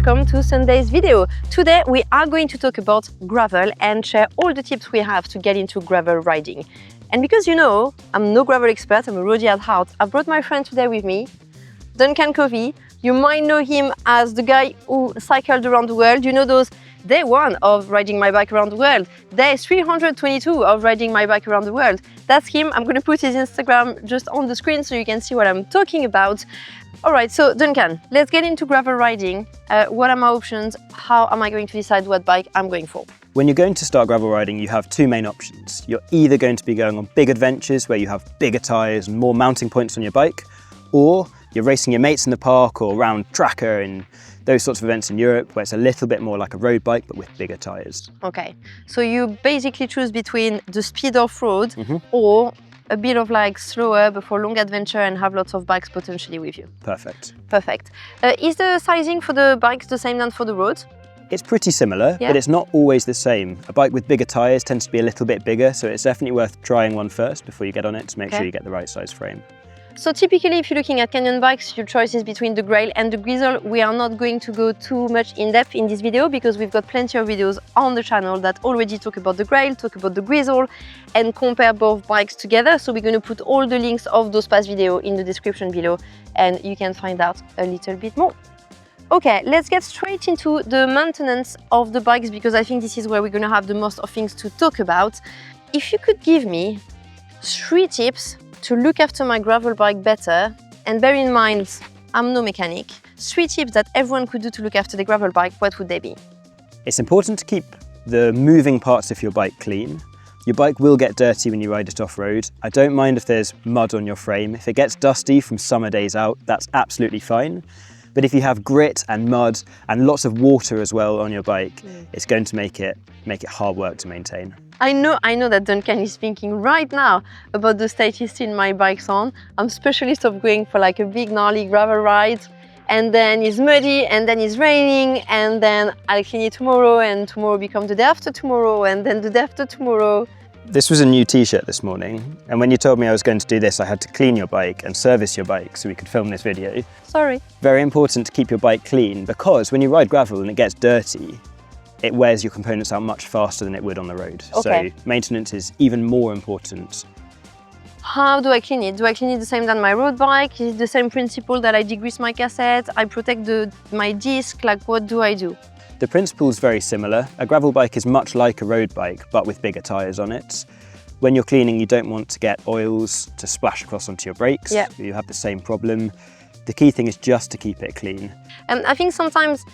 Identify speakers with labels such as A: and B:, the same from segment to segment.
A: welcome to Sunday's video. Today we are going to talk about gravel and share all the tips we have to get into gravel riding. And because you know, I'm no gravel expert, I'm a roadie at heart, I've brought my friend today with me, Duncan Covey. You might know him as the guy who cycled around the world. You know those day one of riding my bike around the world, day 322 of riding my bike around the world. That's him. I'm going to put his Instagram just on the screen so you can see what I'm talking about. All right, so Duncan, let's get into gravel riding. What are my options? How am I going to decide what bike I'm going for?
B: When you're going to start gravel riding, you have two main options. You're either going to be going on big adventures where you have bigger tyres and more mounting points on your bike, or you're racing your mates in the park or around Tracker and those sorts of events in Europe where it's a little bit more like a road bike but with bigger tyres.
A: Okay, so you basically choose between the speed off-road or a bit of like slower but for long adventure and have lots of bikes potentially with you.
B: Perfect.
A: Perfect. Is the sizing for the bikes the same than for the road?
B: It's pretty similar, but it's not always the same. A bike with bigger tyres tends to be a little bit bigger, so it's definitely worth trying one first before you get on it to make sure you get the right size frame.
A: So typically, if you're looking at canyon bikes, your choice is between the Grail and the Grizzle. We are not going to go too much in depth in this video because we've got plenty of videos on the channel that already talk about the Grail, talk about the Grizzle and compare both bikes together. So we're going to put all the links of those past videos in the description below and you can find out a little bit more. Okay, let's get straight into the maintenance of the bikes because I think this is where we're going to have the most of things to talk about. If you could give me 3 tips to look after my gravel bike better, and bear in mind, I'm no mechanic, 3 tips that everyone could do to look after the gravel bike, what would they be?
B: It's important to keep the moving parts of your bike clean. Your bike will get dirty when you ride it off-road. I don't mind if there's mud on your frame. If it gets dusty from summer days out, that's absolutely fine. But if you have grit and mud and lots of water as well on your bike, it's going to make it hard work to maintain.
A: I know that Duncan is thinking right now about the state he's seen my bikes on. I'm specialist of going for like a big gnarly gravel ride and then it's muddy and then it's raining and then I'll clean it tomorrow and tomorrow becomes the day after tomorrow and then the day after tomorrow.
B: This was a new t-shirt this morning and when you told me I was going to do this I had to clean your bike and service your bike so we could film this video.
A: Sorry.
B: Very important to keep your bike clean because when you ride gravel and it gets dirty, it wears your components out much faster than it would on the road.
A: Okay. So
B: maintenance is even more important.
A: How do I clean it? Do I clean it the same than my road bike? Is it the same principle that I degrease my cassette? I protect my disc? Like what do I do?
B: The principle is very similar. A gravel bike is much like a road bike, but with bigger tyres on it. When you're cleaning, you don't want to get oils to splash across onto your brakes.
A: Yeah.
B: You have the same problem. The key thing is just to keep it clean.
A: And I think sometimes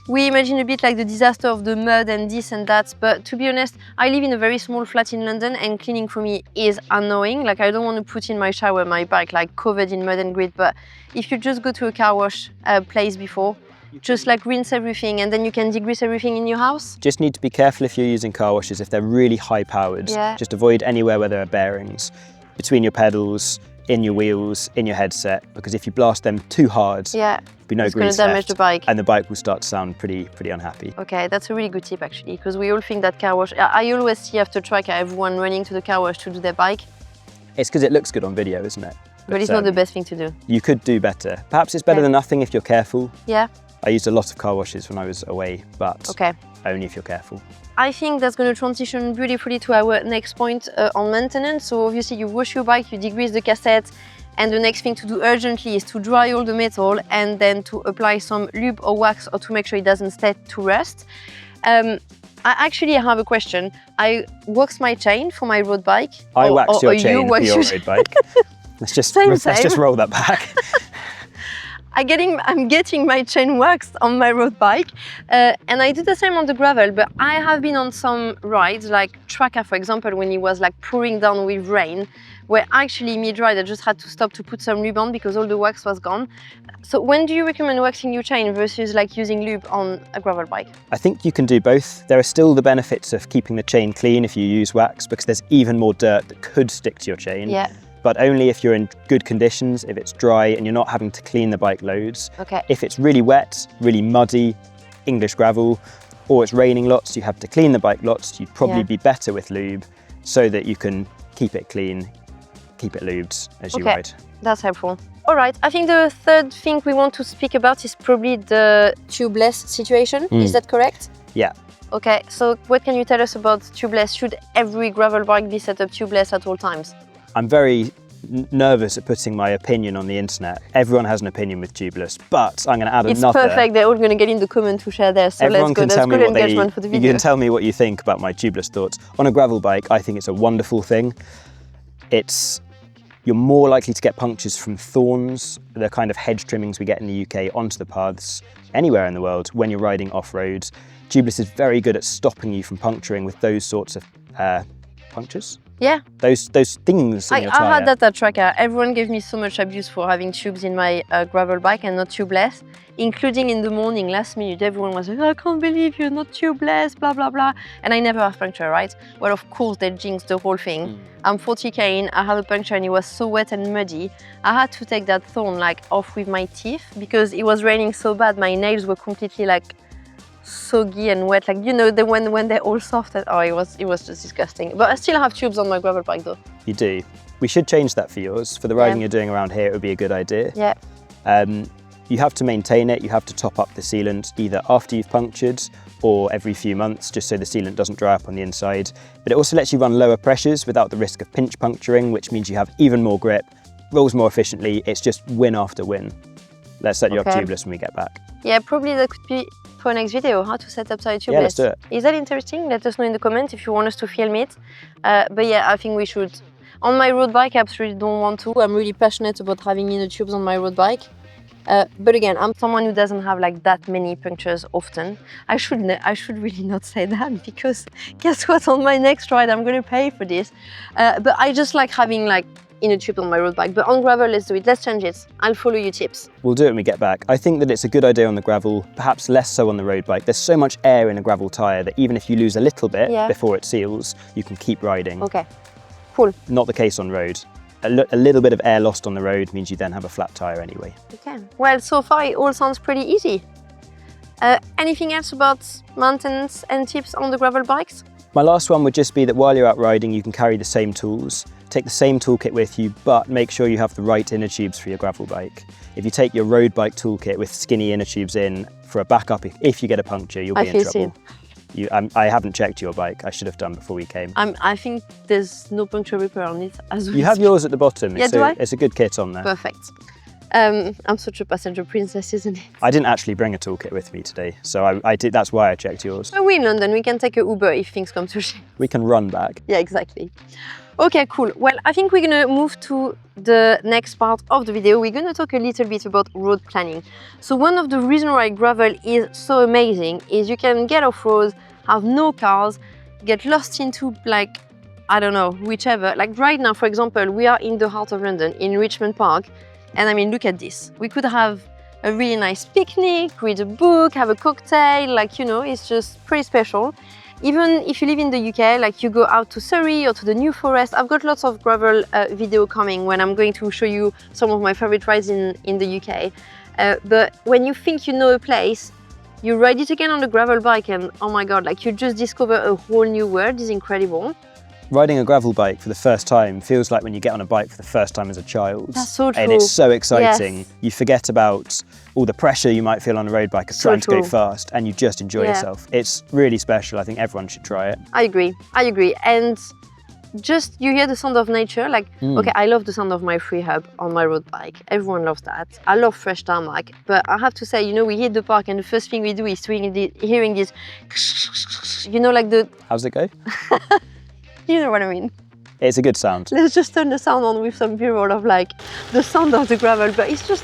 A: we imagine a bit like the disaster of the mud and this and that, but to be honest, I live in a very small flat in London and cleaning for me is annoying. Like I don't want to put in my shower my bike like covered in mud and grit, but if you just go to a car wash place before, just like rinse everything and then you can degrease everything in your house.
B: Just need to be careful if you're using car washes, if they're really high powered.
A: Yeah.
B: Just avoid anywhere where there are bearings, between your pedals, in your wheels, in your headset, because if you blast them too hard, there'll be no grease left,
A: damage the bike.
B: And the bike will start to sound pretty unhappy.
A: Okay, that's a really good tip actually, because we all think that car wash, I always see after Tracker everyone running to the car wash to do their bike.
B: It's because it looks good on video, isn't it?
A: But it's not the best thing to do.
B: You could do better. Perhaps it's better than nothing if you're careful.
A: Yeah.
B: I used a lot of car washes when I was away, but only if you're careful.
A: I think that's going to transition beautifully to our next point on maintenance. So obviously you wash your bike, you degrease the cassette, and the next thing to do urgently is to dry all the metal and then to apply some lube or wax or to make sure it doesn't start to rust. I actually have a question. I wax my chain for my road bike.
B: I wax your chain for your road bike. Let's just roll that back.
A: I'm getting my chain waxed on my road bike and I do the same on the gravel, but I have been on some rides like Tracker, for example, when it was like pouring down with rain, where actually mid-ride I just had to stop to put some lube on because all the wax was gone. So when do you recommend waxing your chain versus like using lube on a gravel bike? I
B: think you can do both. There are still the benefits of keeping the chain clean if you use wax because there's even more dirt that could stick to your chain.
A: Yeah.
B: But only if you're in good conditions, if it's dry and you're not having to clean the bike loads.
A: Okay.
B: If it's really wet, really muddy, English gravel, or it's raining lots, you have to clean the bike lots, you'd probably be better with lube so that you can keep it clean, keep it lubed as you ride.
A: That's helpful. All right, I think the third thing we want to speak about is probably the tubeless situation. Is that correct?
B: Yeah.
A: Okay, so what can you tell us about tubeless? Should every gravel bike be set up tubeless at all times?
B: I'm very nervous at putting my opinion on the internet. Everyone has an opinion with tubeless, but I'm going to add another.
A: It's perfect, they're all going to get in the comment to share theirs, so
B: Everyone
A: let's go.
B: can
A: That's
B: tell me
A: good
B: what they,
A: engagement for the
B: you
A: video.
B: can tell me what you think about my tubeless thoughts. On a gravel bike, I think it's a wonderful thing. You're more likely to get punctures from thorns, the kind of hedge trimmings we get in the UK, onto the paths anywhere in the world when you're riding off-road. Tubeless is very good at stopping you from puncturing with those sorts of punctures.
A: Yeah.
B: Those things in your tyre.
A: I had that at Tracker. Everyone gave me so much abuse for having tubes in my gravel bike and not tubeless, including in the morning, last minute. Everyone was like, I can't believe you're not tubeless, blah, blah, blah. And I never have puncture, right? Well, of course, they jinxed the whole thing. I'm 40k in, I have a puncture and it was so wet and muddy. I had to take that thorn like off with my teeth because it was raining so bad. My nails were completely like soggy and wet, like, you know, when they're all soft. And, oh, it was just disgusting. But I still have tubes on my gravel bike though.
B: You do. We should change that for yours. For the riding you're doing around here, it would be a good idea.
A: Yeah.
B: You have to maintain it. You have to top up the sealant either after you've punctured or every few months, just so the sealant doesn't dry up on the inside. But it also lets you run lower pressures without the risk of pinch puncturing, which means you have even more grip, rolls more efficiently. It's just win after win. Let's set you up tubeless when we get back.
A: Yeah, probably that could be for next video, how to set up tubeless.
B: Yeah, let's do it.
A: Is that interesting? Let us know in the comments if you want us to film it. But yeah, I think we should. On my road bike, I absolutely don't want to. I'm really passionate about having inner tubes on my road bike. But again, I'm someone who doesn't have like that many punctures often. I should really not say that because guess what? On my next ride, I'm going to pay for this. But I just like having like inner tube on my road bike. But on gravel, let's do it. Let's change it. I'll follow your tips.
B: We'll do it when we get back. I think that it's a good idea on the gravel, perhaps less so on the road bike. There's so much air in a gravel tyre that even if you lose a little bit before it seals, you can keep riding.
A: Okay, cool.
B: Not the case on road. A little bit of air lost on the road means you then have a flat tyre anyway.
A: Okay, well, so far it all sounds pretty easy. Anything else about maintenance and tips on the gravel bikes?
B: My last one would just be that while you're out riding, you can carry the same tools. Take the same toolkit with you, but make sure you have the right inner tubes for your gravel bike. If you take your road bike toolkit with skinny inner tubes in for a backup, if you get a puncture, you'll be in trouble. I haven't checked your bike. I should have done before we came.
A: I think there's no puncture repair on it as well.
B: You have yours at the bottom.
A: Yeah, do I?
B: It's a good kit on there.
A: Perfect. I'm such a passenger princess, isn't it?
B: I didn't actually bring a toolkit with me today, so I did. That's why I checked yours.
A: We're in London. We can take a Uber if things come to shit.
B: We can run back.
A: Yeah, exactly. Okay, cool. Well, I think we're gonna move to the next part of the video. We're gonna talk a little bit about road planning. So one of the reasons why gravel is so amazing is you can get off-road, have no cars, get lost into like, I don't know, whichever. Like right now, for example, we are in the heart of London, in Richmond Park. And I mean, look at this. We could have a really nice picnic, read a book, have a cocktail, like, you know, it's just pretty special. Even if you live in the UK, like you go out to Surrey or to the New Forest, I've got lots of gravel video coming when I'm going to show you some of my favorite rides in the UK. But when you think you know a place, you ride it again on a gravel bike and oh my God, like you just discover a whole new world. It's incredible.
B: Riding a gravel bike for the first time feels like when you get on a bike for the first time as a child.
A: That's so true.
B: And it's so exciting.
A: Yes.
B: You forget about all the pressure you might feel on a road bike of trying to go fast and you just enjoy yourself. It's really special. I think everyone should try it.
A: I agree. And just you hear the sound of nature, like, okay, I love the sound of my free hub on my road bike. Everyone loves that. I love fresh tarmac, but I have to say, you know, we hit the park and the first thing we do is hearing this, you know, like the...
B: How's it go?
A: You know what I mean?
B: It's a good sound.
A: Let's just turn the sound on with some B-roll of like the sound of the gravel, but it's just,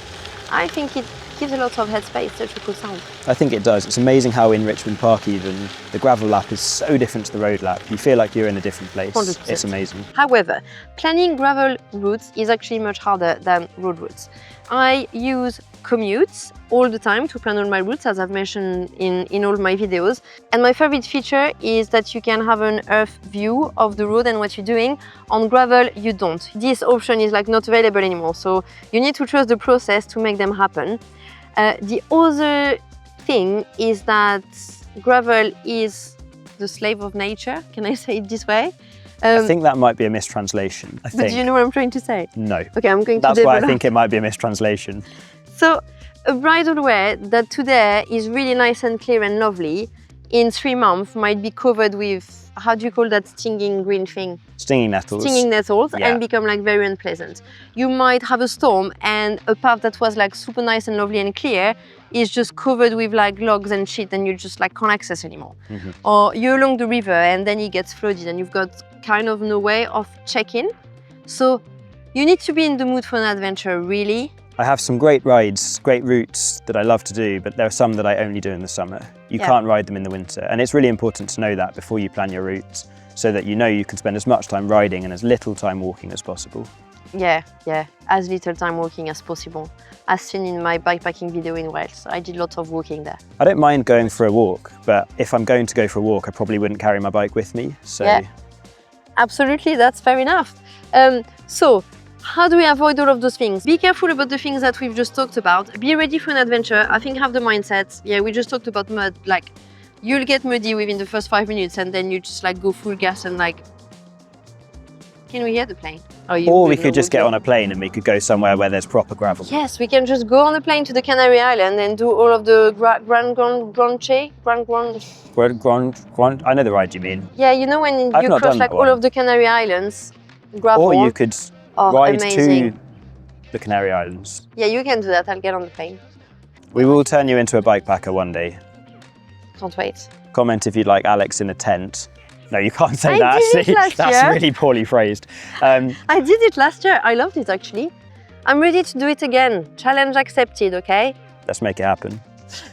A: I think it gives a lot of headspace, such a cool sound.
B: I think it does. It's amazing how in Richmond Park even, the gravel lap is so different to the road lap. You feel like you're in a different place.
A: 100%.
B: It's amazing.
A: However, planning gravel routes is actually much harder than road routes. I use Komoot all the time to plan all my routes, as I've mentioned in all my videos. And my favorite feature is that you can have an earth view of the road and what you're doing. On gravel, you don't. This option is like not available anymore. So you need to trust the process to make them happen. The other thing is that gravel is the slave of nature. Can I say it this way?
B: I think that might be a mistranslation.
A: But do you know what I'm trying to say?
B: No.
A: Okay, I'm going to
B: That's why I
A: develop.
B: think it might be a mistranslation.
A: So, a bridal wear that today is really nice and clear and lovely, in 3 months might be covered with, how do you call that stinging green thing?
B: Stinging nettles.
A: Stinging nettles,
B: Yeah.
A: and become like very unpleasant. You might have a storm and a path that was like super nice and lovely and clear is just covered with like logs and shit and you just like can't access anymore. Or you're along the river and then it gets flooded and you've got kind of no way of checking. So you need to be in the mood for an adventure, really.
B: I have some great rides, great routes that I love to do, but there are some that I only do in the summer. You can't ride them in the winter, and it's really important to know that before you plan your routes, so that you know you can spend as much time riding and as little time walking as possible.
A: Yeah, as little time walking as possible. As seen in my bikepacking video in Wales, I did lots of walking there.
B: I don't mind going for a walk, but if I'm going to go for a walk, I probably wouldn't carry my bike with me. So.
A: Yeah, absolutely, that's fair enough. So, how do we avoid all of those things? Be careful about the things that we've just talked about. Be ready for an adventure. I think have the mindset. Yeah, we just talked about mud. Like, you'll get muddy within the first 5 minutes and then you just like go full gas and like... Can we hear the plane?
B: Or we could just get on a plane and we could go somewhere where there's proper gravel.
A: Yes, we can just go on a plane to the Canary Island and do all of the Grand.
B: I know the ride you mean.
A: Yeah, you know when
B: I've
A: you
B: not
A: cross
B: done
A: like
B: that
A: all
B: one.
A: of the Canary Islands, gravel.
B: Or you could ride
A: amazing.
B: to the Canary Islands.
A: Yeah, you can do that. I'll get on the plane.
B: We will turn you into a bikepacker one day.
A: Can't wait.
B: Comment if you'd like Alex in a tent. No, you can't say
A: I
B: that
A: did it
B: actually.
A: last
B: That's
A: year.
B: really poorly phrased.
A: I did it last year. I loved it actually. I'm ready to do it again. Challenge accepted, okay?
B: Let's make it happen.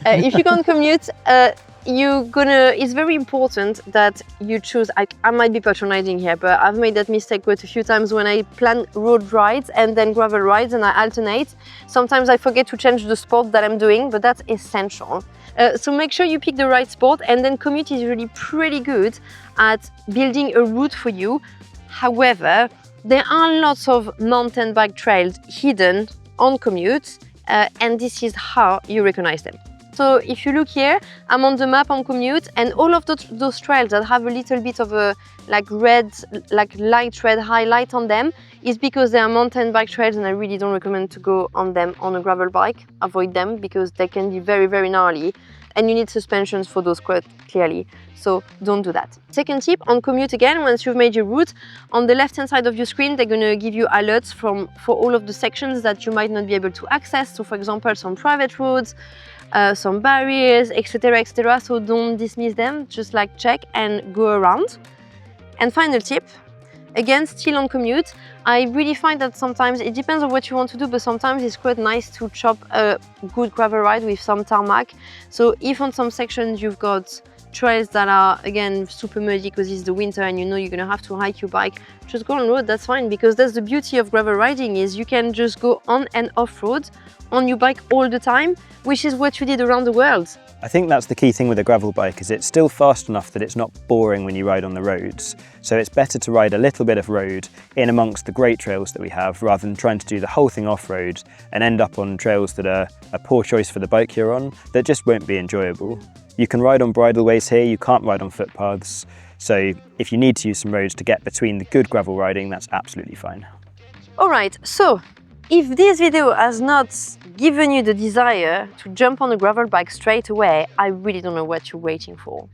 A: If you can't commute, it's very important that you choose, I might be patronizing here, but I've made that mistake quite a few times when I plan road rides and then gravel rides and I alternate. Sometimes I forget to change the sport that I'm doing, but that's essential. So make sure you pick the right sport, and then Komoot is really pretty good at building a route for you. However, there are lots of mountain bike trails hidden on Komoot, and this is how you recognize them. So if you look here, I'm on the map on Komoot, and all of those trails that have a little bit of a like light red highlight on them is because they are mountain bike trails, and I really don't recommend to go on them on a gravel bike. Avoid them because they can be very, very gnarly, and you need suspensions for those quite clearly. So don't do that. Second tip on Komoot again, once you've made your route, on the left-hand side of your screen, they're gonna give you alerts for all of the sections that you might not be able to access. So for example, some private roads, some barriers, etc., etc. So don't dismiss them, just like check and go around. And final tip, again, still on Komoot, I really find that sometimes, it depends on what you want to do, but sometimes it's quite nice to chop a good gravel ride with some tarmac. So if on some sections you've got trails that are, again, super muddy because it's the winter and you know you're gonna have to hike your bike, just go on road, that's fine, because that's the beauty of gravel riding, is you can just go on and off road on your bike all the time, which is what you did around the world.
B: I think that's the key thing with a gravel bike, is it's still fast enough that it's not boring when you ride on the roads. So it's better to ride a little bit of road in amongst the great trails that we have, rather than trying to do the whole thing off-road and end up on trails that are a poor choice for the bike you're on, that just won't be enjoyable. You can ride on bridleways here, you can't ride on footpaths. So if you need to use some roads to get between the good gravel riding, that's absolutely fine.
A: All right, so if this video has not given you the desire to jump on a gravel bike straight away, I really don't know what you're waiting for.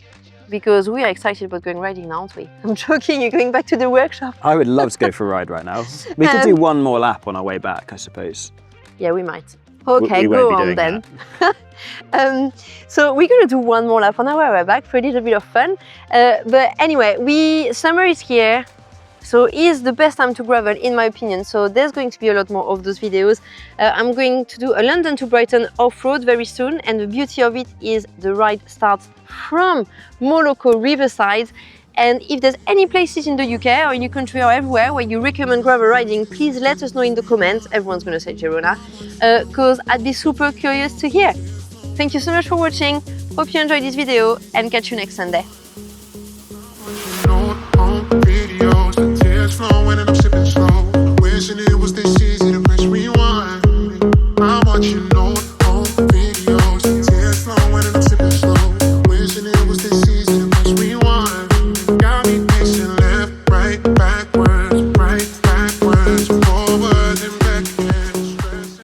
A: Because we are excited about going riding now, aren't we? I'm joking, you're going back to the workshop.
B: I would love to go for a ride right now. We could do one more lap on our way back, I suppose.
A: Yeah, we might. Okay,
B: we won't
A: go
B: be
A: on
B: doing
A: then. So we're gonna do one more lap on our way back for a little bit of fun. But anyway, summer is here. So is the best time to gravel, in my opinion. So there's going to be a lot more of those videos. I'm going to do a London to Brighton off-road very soon, and the beauty of it is the ride starts from Moloko Riverside. And if there's any places in the UK or in your country or everywhere where you recommend gravel riding, please let us know in the comments. Everyone's going to say Girona, because I'd be super curious to hear. Thank you so much for watching. Hope you enjoyed this video, and catch you next Sunday.
C: Flowing and I'm sipping slow, wishing it was this easy to press rewind. I'm what you know.